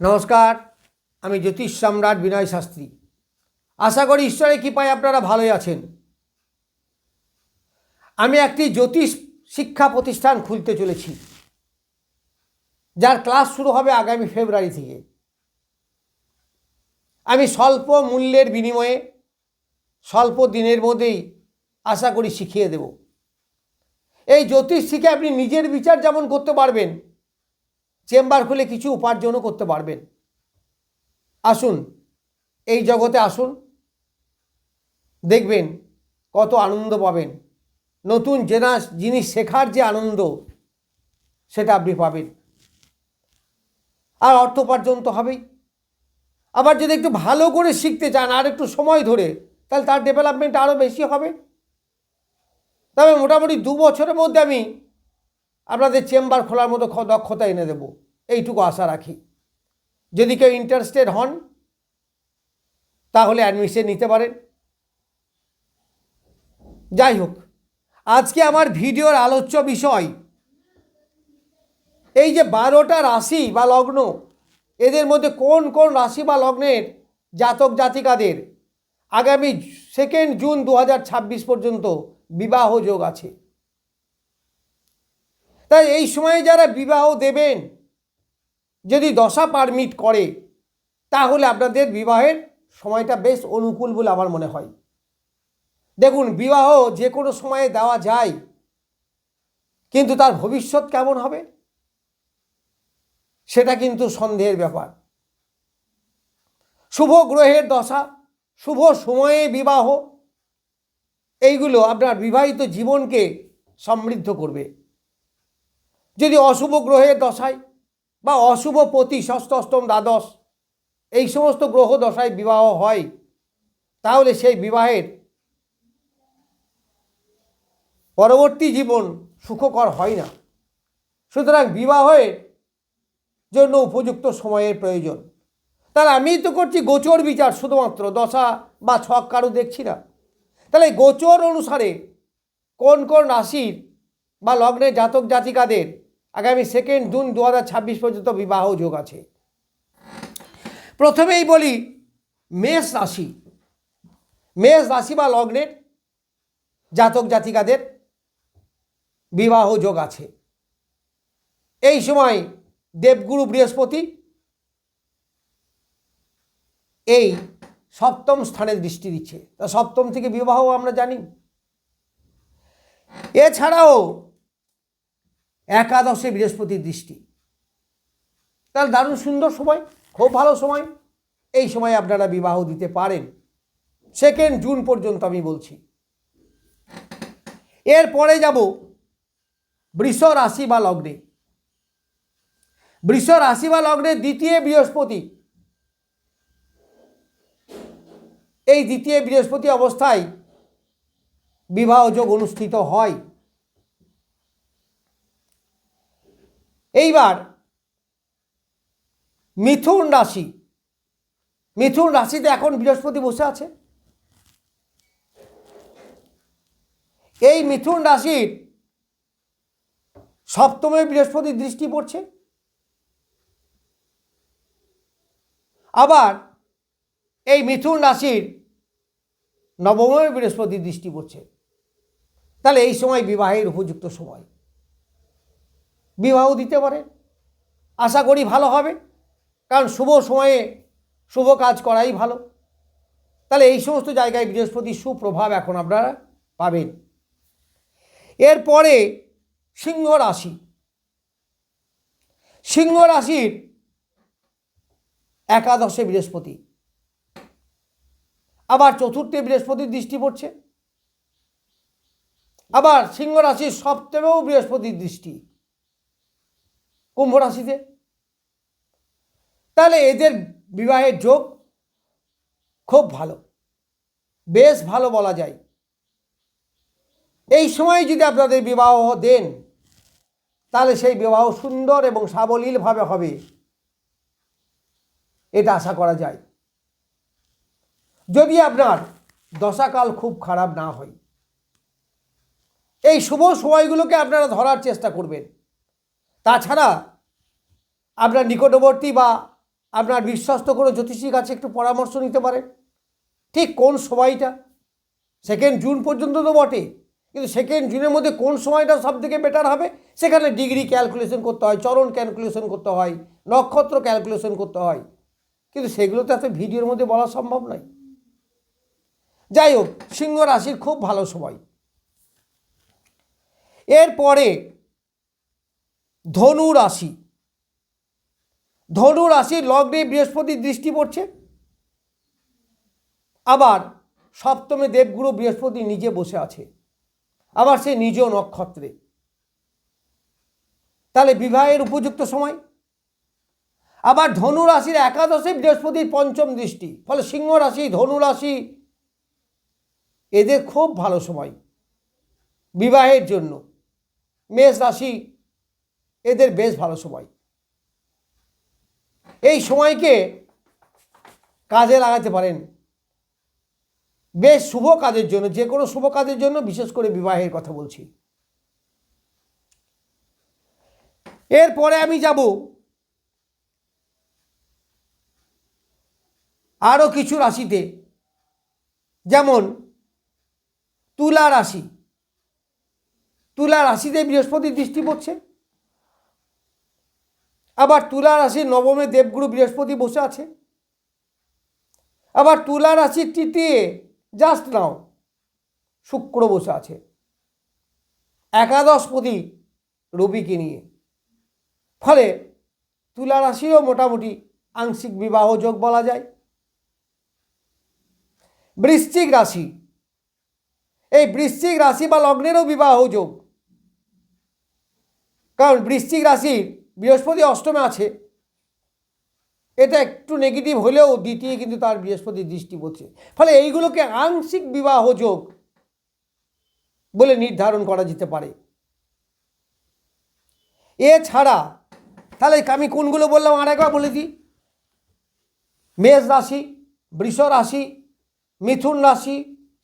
নমস্কার, আমি জ্যোতিষ সম্রাট বিনয় শাস্ত্রী। আশা করি ঈশ্বরের কৃপায় আপনারা ভালোই আছেন। আমি একটি জ্যোতিষ শিক্ষা প্রতিষ্ঠান খুলতে চলেছি, যার ক্লাস শুরু হবে আগামী ফেব্রুয়ারি থেকে। আমি স্বল্প মূল্যের বিনিময়ে স্বল্প দিনের মধ্যেই আশা করি শিখিয়ে দেব। এই জ্যোতিষ শিখে আপনি নিজের বিচার যেমন করতে পারবেন, চেম্বার খুলে কিছু উপার্জনও করতে পারবেন। আসুন, এই জগতে আসুন, দেখবেন কত আনন্দ পাবেন। নতুন জিনিস শেখার যে আনন্দ, সেটা আপনি পাবেন। আর অর্থ উপার্জন তো হবেই। আবার যদি একটু ভালো করে শিখতে চান আর একটু সময় ধরে, তাহলে তার ডেভেলপমেন্ট আরও বেশি হবে। তবে মোটামুটি 2 বছরের মধ্যে আমি আপনাদের চেম্বার খোলার মতো দক্ষতা এনে দেব, এইটুকু আশা রাখি। যদি কেউ ইন্টারেস্টেড হন তাহলে অ্যাডমিশন নিতে পারেন। যাই হোক, আজকে আমার ভিডিওর আলোচ্য বিষয় এই যে 12টা রাশি বা লগ্ন, এদের মধ্যে কোন কোন রাশি বা লগ্নের জাতক জাতিকাদের আগামী 2 জুন 2026 পর্যন্ত বিবাহ যোগ আছে। তাই এই সময়ে যারা বিবাহ দেবেন, যদি দশা পারমিট করে, তাহলে আপনাদের বিবাহের সময়টা বেশ অনুকূল বলে আমার মনে হয়। দেখুন, বিবাহ যে কোনো সময়ে দেওয়া যায়, কিন্তু তার ভবিষ্যৎ কেমন হবে সেটা কিন্তু সন্দেহের ব্যাপার। শুভ গ্রহের দশা, শুভ সময়ে বিবাহ, এইগুলো আপনার বিবাহিত জীবনকে সমৃদ্ধ করবে। যদি অশুভ গ্রহের দশায় বা অশুভ পতি, ষষ্ঠ, অষ্টম, দ্বাদশ, এই সমস্ত গ্রহ দশায় বিবাহ হয়, তাহলে সেই বিবাহের পরবর্তী জীবন সুখকর হয় না। সুতরাং বিবাহের জন্য উপযুক্ত সময়ের প্রয়োজন। তাহলে আমি তো করছি গোচর বিচার, শুধুমাত্র দশা বা ছক কারো দেখছি না। তাহলে গোচর অনুসারে কোন কোন রাশির বা লগ্নের জাতক জাতিকাদের আগামী 2 জুন 2026 পর্যন্ত বিবাহ যোগ আছে। প্রথমেই বলি মেষ রাশি। মেষ রাশি বা লগ্নের জাতক জাতিকাদের বিবাহ যোগ আছে। এই সময় দেবগুরু বৃহস্পতি এই সপ্তম স্থানে দৃষ্টি দিচ্ছে। তা সপ্তম থেকে বিবাহ আমরা জানি। এছাড়াও একাদশে বৃহস্পতির দৃষ্টি। তাহলে দারুণ সুন্দর সময়, খুব ভালো সময়। এই সময় আপনারা বিবাহ দিতে পারেন 2 জুন পর্যন্ত আমি বলছি। এরপরে যাব বৃষ রাশি বা লগ্নে। বৃষ রাশি বা লগ্নে দ্বিতীয় বৃহস্পতি, এই দ্বিতীয় বৃহস্পতি অবস্থায় বিবাহ যোগ অনুষ্ঠিত হয়। এইবার মিথুন রাশি। মিথুন রাশিতে এখন বৃহস্পতি বসে আছে। এই মিথুন রাশির সপ্তমে বৃহস্পতির দৃষ্টি পড়ছে। আবার এই মিথুন রাশির নবমে বৃহস্পতির দৃষ্টি পড়ছে। তাহলে এই সময় বিবাহের উপযুক্ত সময়, বিবাহ দিতে পারেন। আশা করি ভালো হবে, কারণ শুভ সময়ে শুভ কাজ করাই ভালো। তাহলে এই সমস্ত জায়গায় বৃহস্পতির সুপ্রভাব এখন আপনারা পাবেন। এরপরে সিংহ রাশি। সিংহ রাশির একাদশে বৃহস্পতি, আবার চতুর্থে বৃহস্পতির দৃষ্টি পড়ছে। আবার সিংহ রাশির সপ্তমেও বৃহস্পতির দৃষ্টি কুম্ভ রাশিতে। তাহলে এদের বিবাহের যোগ খুব ভালো, বেশ ভালো বলা যায়। এই সময় যদি আপনাদের বিবাহ দেন, তাহলে সেই বিবাহ সুন্দর এবং সাবলীলভাবে হবে, এটা আশা করা যায়। যদি আপনার দশাকাল খুব খারাপ না হয়, এই শুভ সময়গুলোকে আপনারা ধরার চেষ্টা করবেন। তাছাড়া আপনার নিকটবর্তী বা আপনার বিশ্বস্ত কোনো জ্যোতিষীর কাছে একটু পরামর্শ নিতে পারেন। ঠিক কোন সময়টা, 2 জুন পর্যন্ত তো বটে, কিন্তু 2 জুনের মধ্যে কোন সময়টা সবথেকে বেটার হবে, সেখানে ডিগ্রি ক্যালকুলেশন করতে হয়, চরণ ক্যালকুলেশন করতে হয়, নক্ষত্র ক্যালকুলেশন করতে হয়, কিন্তু সেগুলো তো এত ভিডিওর মধ্যে বলা সম্ভব নয়। যাই হোক, সিংহ রাশির খুব ভালো সময়। এরপরে ধনু রাশি। ধনু রাশির লগ্নে বৃহস্পতির দৃষ্টি পড়ছে, আবার সপ্তমে দেবগুরু বৃহস্পতি নিজে বসে আছে, আবার সে নিজ নক্ষত্রে। তাহলে বিবাহের উপযুক্ত সময়। আবার ধনু রাশির একাদশে বৃহস্পতির পঞ্চম দৃষ্টি, ফলে সিংহ রাশি, ধনু রাশি এদের খুব ভালো সময় বিবাহের জন্য। মেষ রাশি এদের বেশ ভালো সময়। এই সময়কে কাজে লাগাতে পারেন বেশ শুভ কাজের জন্য, যে কোনো শুভ কাজের জন্য, বিশেষ করে বিবাহের কথা বলছি। এরপরে আমি যাব আরও কিছু রাশিতে, যেমন তুলা রাশি। তুলা রাশিতে বৃহস্পতির দৃষ্টি পড়ছে, আবার তুলা রাশির নবমে দেবগুরু বৃহস্পতি বসে আছে, আবার তুলা রাশির তৃতীয় জাস্ট নাও শুক্র বসে আছে, একাদশপতি রবিকে নিয়ে। ফলে তুলা রাশিও মোটামুটি আংশিক বিবাহ যোগ বলা যায়। বৃশ্চিক রাশি, এই বৃশ্চিক রাশি বা লগ্নেরও বিবাহ যোগ, কারণ বৃশ্চিক রাশির বৃহস্পতি অষ্টমে আছে, এটা একটু নেগেটিভ হলেও দ্বিতীয় কিন্তু তার বৃহস্পতির দৃষ্টি পড়ছে, ফলে এইগুলোকে আংশিক বিবাহ যোগ বলে নির্ধারণ করা যেতে পারে। এছাড়া তাহলে আমি কোনগুলো বললাম আরেকবার বলে দিই। মেষ রাশি, বৃষ রাশি, মিথুন রাশি,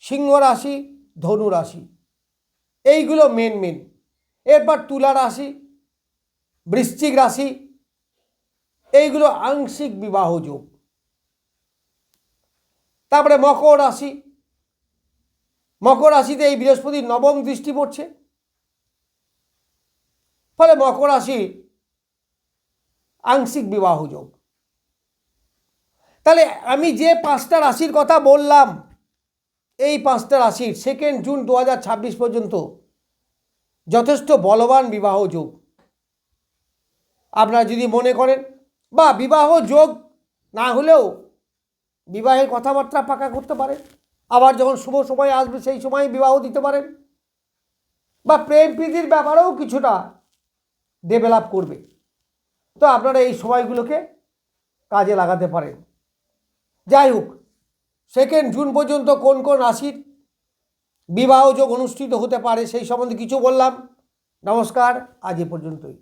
সিংহ রাশি, ধনু রাশি, এইগুলো মেন। এরপর তুলা রাশি, বৃশ্চিক রাশি, এইগুলো আংশিক বিবাহ যোগ। তারপরে মকর রাশি, মকর রাশিতে এই বৃহস্পতির নবম দৃষ্টি পড়ছে, ফলে মকর রাশি আংশিক বিবাহ যোগ। তাহলে আমি যে 5টা রাশির কথা বললাম, এই 5টা রাশির 2 জুন 2026 পর্যন্ত যথেষ্ট বলবান বিবাহ যোগ। আপনারা যদি মনে করেন, বা বিবাহ যোগ না হলেও বিবাহের কথাবার্তা পাকা করতে পারেন, আবার যখন শুভ সময় আসবে সেই সময় বিবাহ দিতে পারেন, বা প্রেম প্রীতির ব্যাপারেও কিছুটা ডেভেলপ করবে, তো আপনারা এই সময়গুলোকে কাজে লাগাতে পারেন। যাই হোক, 2 জুন পর্যন্ত কোন কোন রাশির বিবাহ যোগ অনুষ্ঠিত হতে পারে সেই সম্বন্ধে কিছু বললাম। নমস্কার, আজ এ পর্যন্তই।